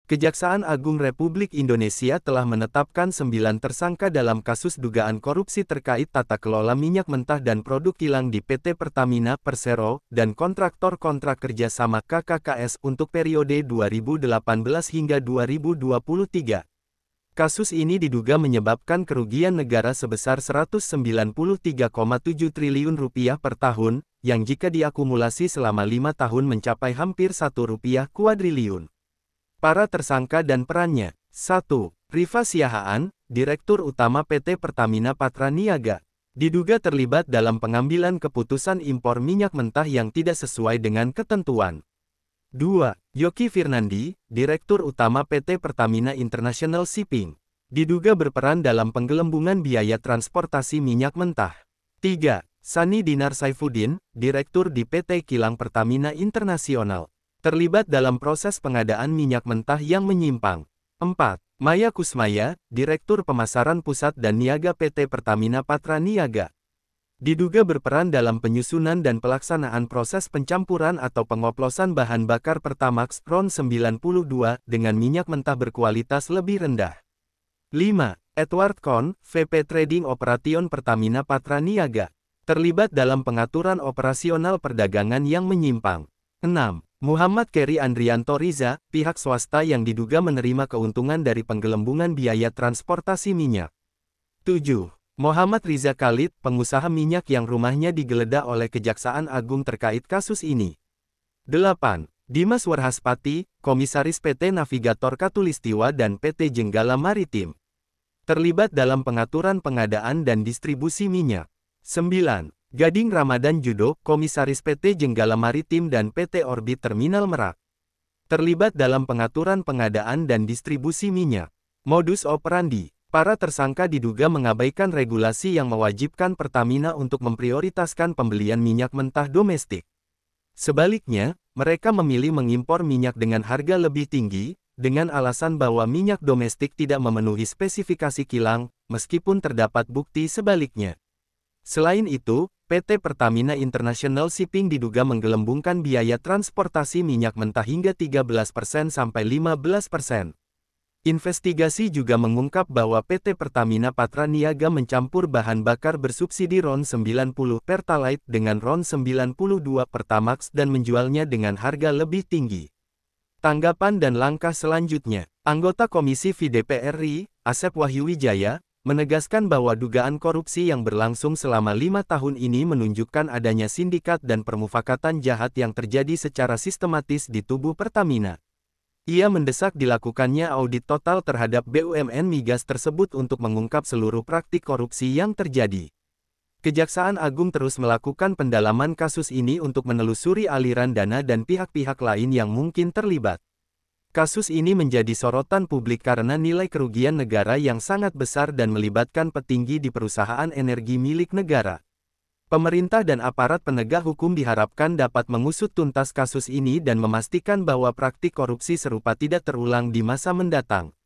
Kejaksaan Agung Republik Indonesia telah menetapkan 9 tersangka dalam kasus dugaan korupsi terkait tata kelola minyak mentah dan produk kilang di PT Pertamina Persero, dan kontraktor kontrak kerjasama KKKS untuk periode 2018 hingga 2023. Kasus ini diduga menyebabkan kerugian negara sebesar Rp193,7 triliun per tahun, yang jika diakumulasi selama 5 tahun mencapai hampir Rp1 kuadriliun. Para tersangka dan perannya. 1. Rifa Siahaan, Direktur Utama PT Pertamina Patra Niaga. Diduga terlibat dalam pengambilan keputusan impor minyak mentah yang tidak sesuai dengan ketentuan. 2. Yoki Firnandi, Direktur Utama PT Pertamina International Shipping. Diduga berperan dalam penggelembungan biaya transportasi minyak mentah. 3. Sani Dinar Saifuddin, Direktur di PT Kilang Pertamina Internasional. Terlibat dalam proses pengadaan minyak mentah yang menyimpang. 4. Maya Kusmaya, Direktur Pemasaran Pusat dan Niaga PT Pertamina Patra Niaga. Diduga berperan dalam penyusunan dan pelaksanaan proses pencampuran atau pengoplosan bahan bakar Pertamax RON 92 dengan minyak mentah berkualitas lebih rendah. 5. Edward Kohn, VP Trading Operation Pertamina Patra Niaga. Terlibat dalam pengaturan operasional perdagangan yang menyimpang. 6. Muhammad Keri Andrianto Riza, pihak swasta yang diduga menerima keuntungan dari penggelembungan biaya transportasi minyak. 7. Muhammad Riza Khalid, pengusaha minyak yang rumahnya digeledah oleh Kejaksaan Agung terkait kasus ini. 8. Dimas Warhaspati, Komisaris PT Navigator Katulistiwa dan PT Jenggala Maritim. Terlibat dalam pengaturan pengadaan dan distribusi minyak. 9. Gading Ramadan Judo, Komisaris PT Jenggala Maritim dan PT Orbit Terminal Merak. Terlibat dalam pengaturan pengadaan dan distribusi minyak. Modus operandi. Para tersangka diduga mengabaikan regulasi yang mewajibkan Pertamina untuk memprioritaskan pembelian minyak mentah domestik. Sebaliknya, mereka memilih mengimpor minyak dengan harga lebih tinggi, dengan alasan bahwa minyak domestik tidak memenuhi spesifikasi kilang, meskipun terdapat bukti sebaliknya. Selain itu, PT Pertamina International Shipping diduga menggelembungkan biaya transportasi minyak mentah hingga 13% sampai 15%. Investigasi juga mengungkap bahwa PT Pertamina Patra Niaga mencampur bahan bakar bersubsidi RON 90 Pertalite dengan RON 92 Pertamax dan menjualnya dengan harga lebih tinggi. Tanggapan dan langkah selanjutnya. Anggota Komisi V DPR RI, Asep Wahyu Wijaya, menegaskan bahwa dugaan korupsi yang berlangsung selama 5 tahun ini menunjukkan adanya sindikat dan permufakatan jahat yang terjadi secara sistematis di tubuh Pertamina. Ia mendesak dilakukannya audit total terhadap BUMN migas tersebut untuk mengungkap seluruh praktik korupsi yang terjadi. Kejaksaan Agung terus melakukan pendalaman kasus ini untuk menelusuri aliran dana dan pihak-pihak lain yang mungkin terlibat. Kasus ini menjadi sorotan publik karena nilai kerugian negara yang sangat besar dan melibatkan petinggi di perusahaan energi milik negara. Pemerintah dan aparat penegak hukum diharapkan dapat mengusut tuntas kasus ini dan memastikan bahwa praktik korupsi serupa tidak terulang di masa mendatang.